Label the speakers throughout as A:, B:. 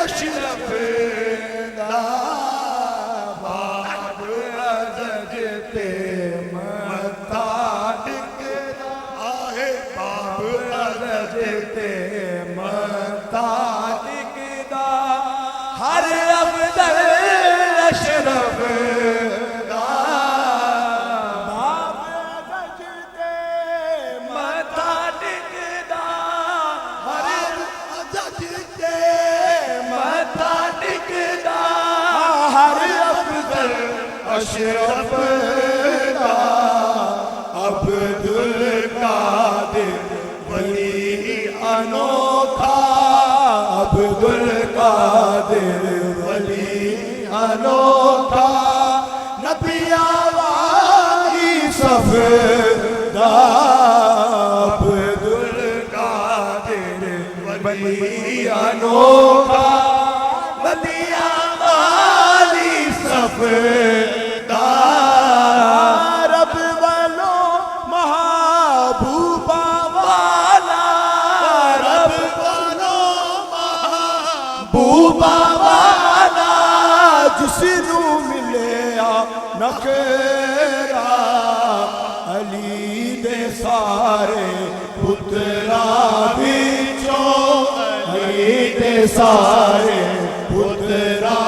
A: اشرف دا باب عزت تے متا ٹکدا آہے باب عزت تے متا ٹکدا ہر افضل اشرف دا باب عزت تے متا ٹکدا ہر عزت تے متا ٹکدا ہر افضل اشرف دا عبد القادر ولی انوکھا عبد القادر ولی انوکھا نبی والی صف دا عبد القادر ولی انوکھا نبی والی صف دا رب والو محبوبہ والا رب والو محبوبہ والا جس نو ملیا نخرا علی دے سارے پترا وچوں علی دے سارے پترا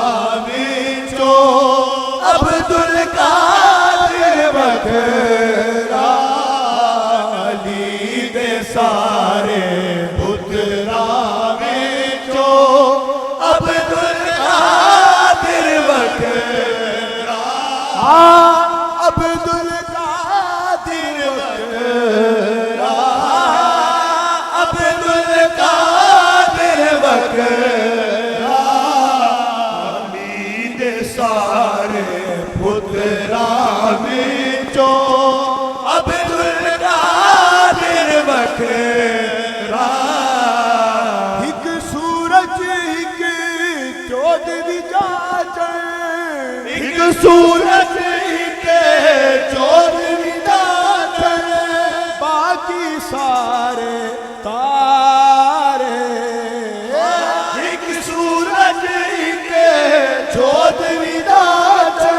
A: وچوں عبد القادر وکھرا علی دے سارے پترا وچوں عبد القادر وکھرا عبد القادر وکھرا عبد القادر وکھرا علی دے سارے پترا وچوں عبد القادر وکھرا ایک سورج ایک چودھویں چاچر ایک سورج ایک چودھویں چاچر باقی سارے تارے ایک سورج ایک چودھویں چاچر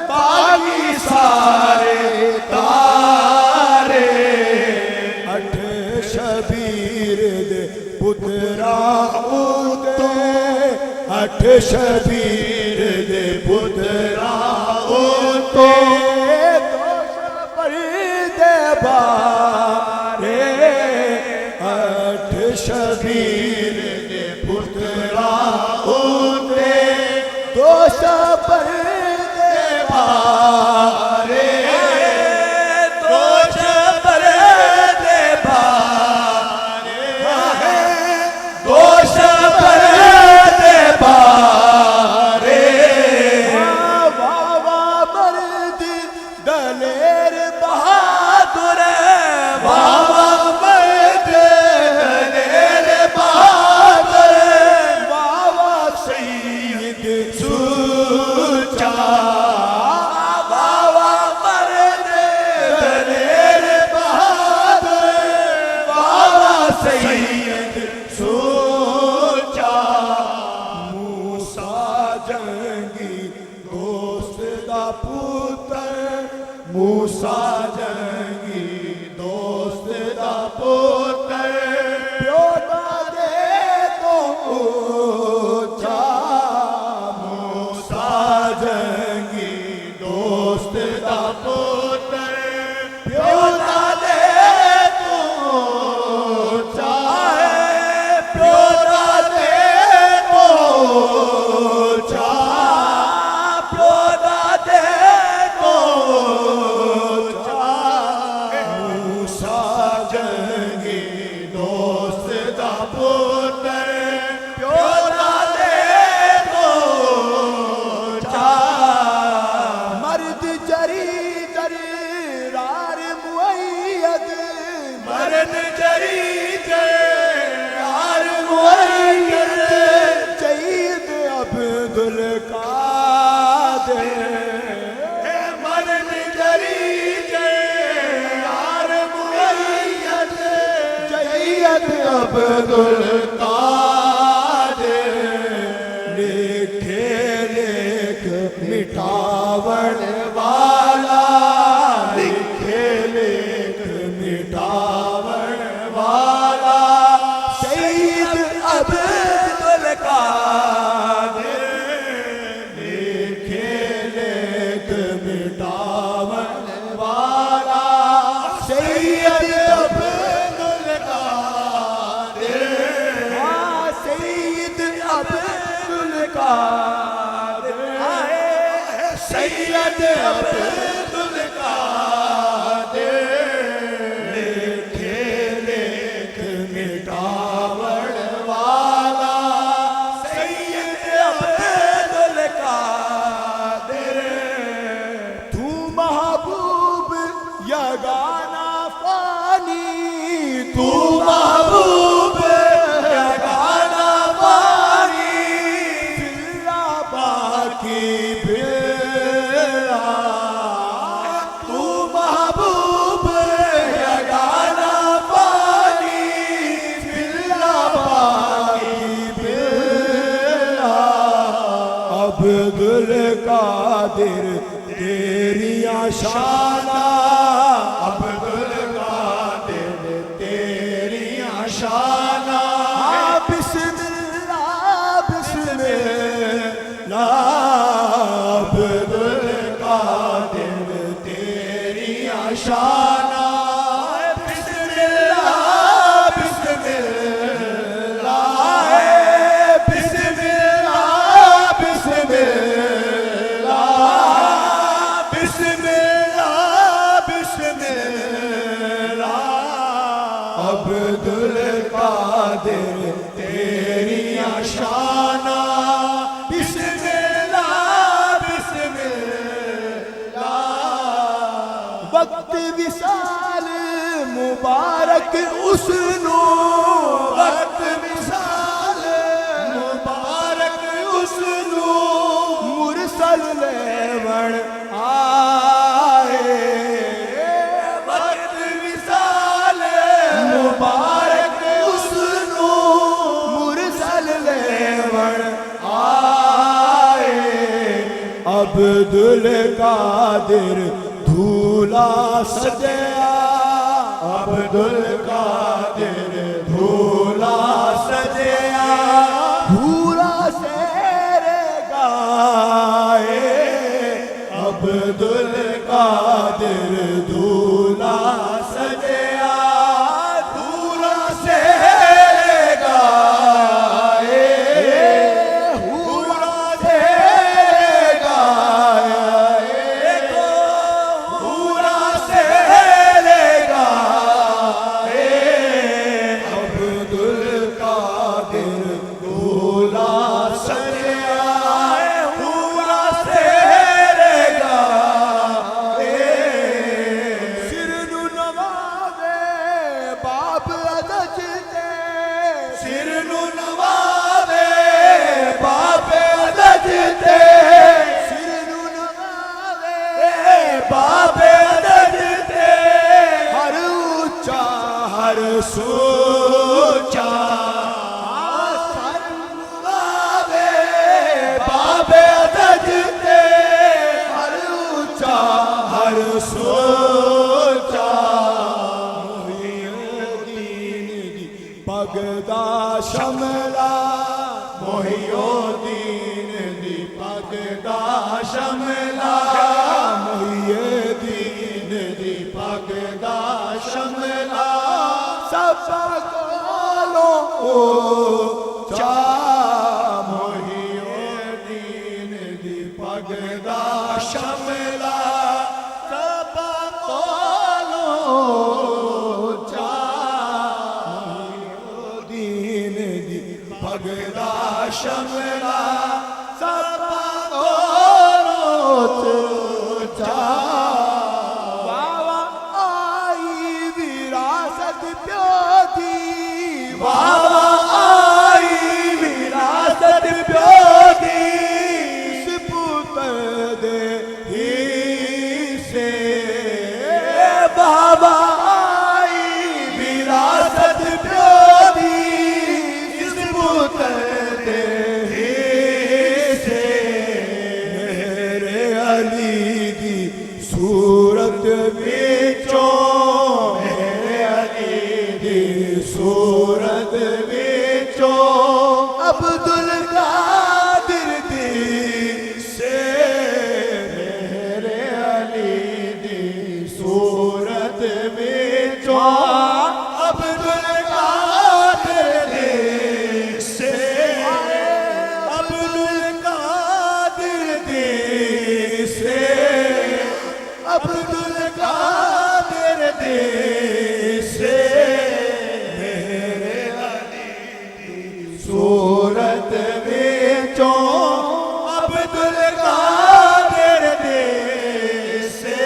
A: باقی سارے تارے اٹھ شبیر دے پترا اُتے اٹھ شبیر دے پترا اُتے دوش پر دے بارے اٹھ شبیر دے پترا اُتے دوش پر دے بارے دوش پر دے بارے دوش پر دے بارے واوا مرد دلیر بہادر واوا مرد دلیر بہادر واوا سید سوچا واوا مرد دلیر بہادر واوا سید سوچا موسیٰ جنگی دوست دا پتر موسیٰ جنگی دوست دا پتر پیو دے تو اونچا موسیٰ جنگی دوست دا پتر پیو دے تو اونچا پیو دے تو اونچا پیو دے تو اونچا سید عبد القادر لکھے لکھ مٹاون والا لکھے لکھ مٹاون والا سید عبد القادر لکھے لکھ مٹاون والا سید عبد القادر سید عبد القادر سید عبد القادر لکھے لکھ مٹاون والا سید عبد القادر تو محبوب یگانہ فانی تو محبوب یگانہ فانی فلا باقی بھیڑا تو محبوب یگانہ فانی فلا باقی بھیڑا عبد القادر تیری شانہ عبد القادر تیری شانہ بسم اللہ بسم اللہ عبد القادر تیری شانہ بسم اللہ بسم اللہ بسم اللہ بسم اللہ بسم اللہ بسم اللہ عبد القادر تیری شانہ بسم اللہ بسم اللہ وقت وصال مبارک اسنو وقت وصال مبارک اسنو مرسل لیون آئے وقت وصال مبارک اسنو مرسل لیون آئے عبد القادر دھولا سجیا عبد القادر دھولا سجیا دھولا سیر گائے عبد القادر دھولا سجیا دھولا سیر گائے دھولا سیر گائے دھولا سیر گائے عبد القادر دھولا سجیا دھولا سیر گائے سر نواوے باب ادج دے سر نواوے باب ادج دے سر نواوے باب ادج دے ہر اونچا ہر سوچا سر نواوے باب ادج دے ہر اونچا ہر سوچا محی الدین دی پگدا شملا محی الدین دی پگدا شملا محی الدین دی پگدا شملا سب کولوں چا محی الدین دی پگدا شملا سب کولوں چا محی الدین دی پگدا شملا سب کولوں چا واہ آئی وراثت پیو دی واہ آئی وراثت پیو دی اس پتر دے حصے واہ آئی وراثت پیو وچوں عبد القادر دی سے میرے علی دی صورت وچوں عبد القادر دی سے عبد القادر دی سے عبد القادر دی سے میرے علی دی صورت وچوں عبد القادر دی سے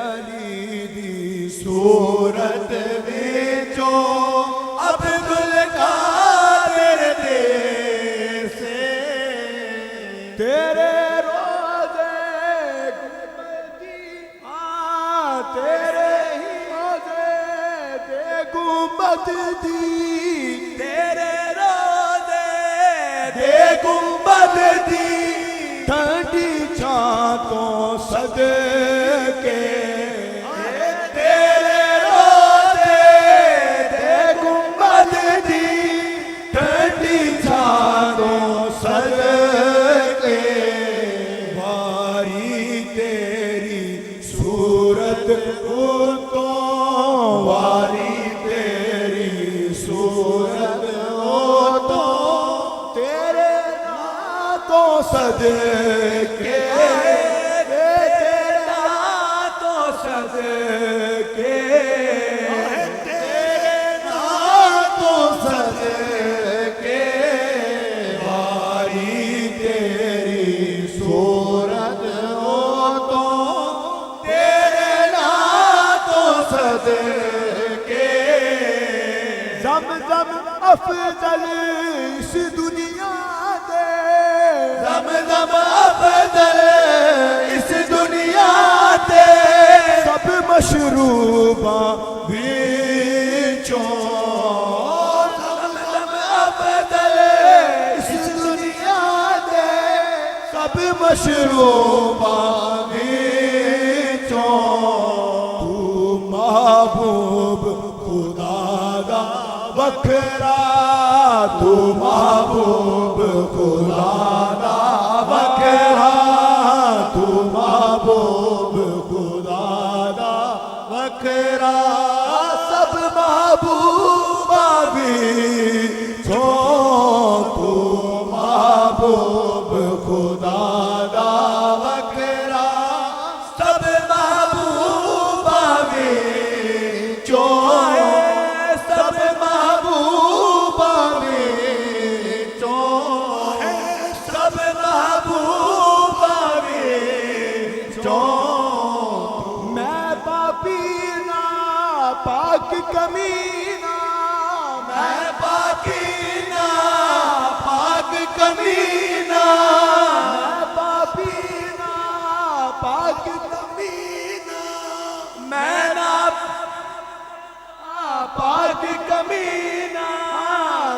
A: علی دی صورت وچوں عبد القادر دی سے تیرے تیرے ہی روزے دے گنبد دی تیرے روزے دے گنبد دی ٹھنڈی چھاں تو صدقے تیرے روزے دے گنبد دی ٹھنڈی چھاں تو صدقے باری تیری صورت تو واری تیری صورت تو تیرے ناتوں صدقے تیرے ناتوں صدقے تیرے ناتوں صدقے واری تیری صورت تو صدقے زمزم افضل اس دنیا دے زمزم افضل اس دنیا دے سب مشروباں وچوں زمزم افضل اس دنیا دے سب مشروباں وچوں محبوب خدا دا وکھرا تو محبوب خدا دا وکھرا تو محبوب خدا دا وکھرا سب محبوبہ وچوں تو محبوب خدا دا وکھرا سب محبوبہ سب محبوبہ سب محبوبہ میں پاپی نا پاک کمینہ میں پاکی نا پاک کمینہ میں پاپی نا پاک کمینہ میں نا پاک کمینہ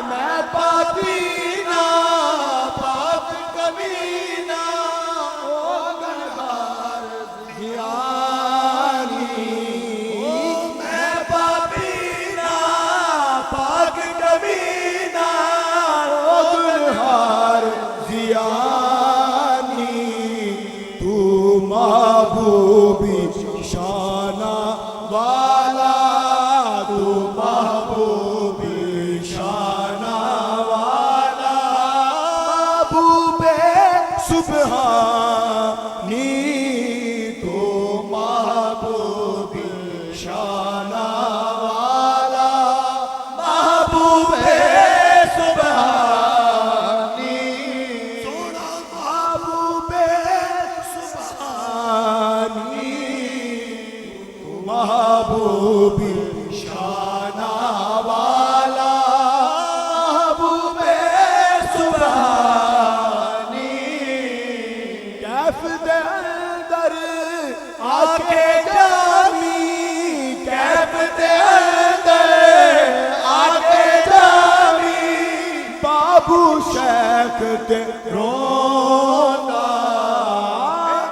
A: میں پاکینہ پاک کمینہ او گنہگار زیانی میں پاکینہ پاک کمینہ او گنہگار زیانی تو محبوبی شانہ والا محبوبی شانہ والا محبوب سبحانی تو محبوبی شانہ والا محبوب سبحانی سونا محبوب سبحانی محبوبی شانہ والا محبوب سبحانی کیف دے اندر آکے جامی کیف دے اندر آکے جامی بابو شیخ تے رونا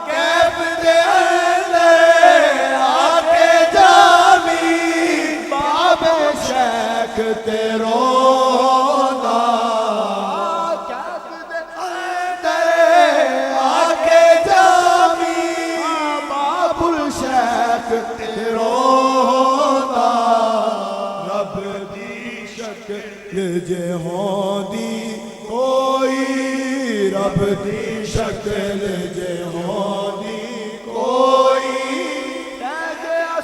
A: کیف دے اندر آکے جامی بابو شیخ تے رونا رونا کیف دے اندر آکے جامی باب الشیخ تے رونا رب دی شکل جے ہوندی کوئی رب دی شکل جے ہوندی کوئی تے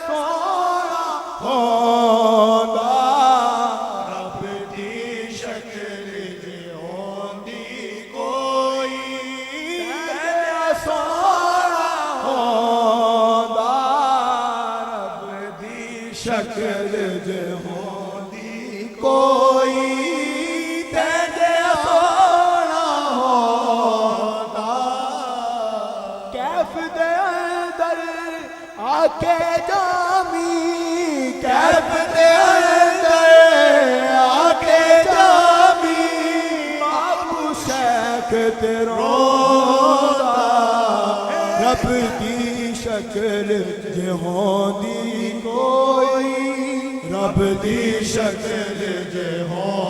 A: سونا ہوندا رب دی شکل جے ہوندی کوئی تے سونا ہوندا رب دی شکل جے ہوندی کوئی تے سونا ہوندا کیف دے اندر آکے جامی کیف دے اندر آکے جامی بابو شیخ تے رونا رب دی شکل جے ہوندی کوئی رب دی شکل جے ہوندی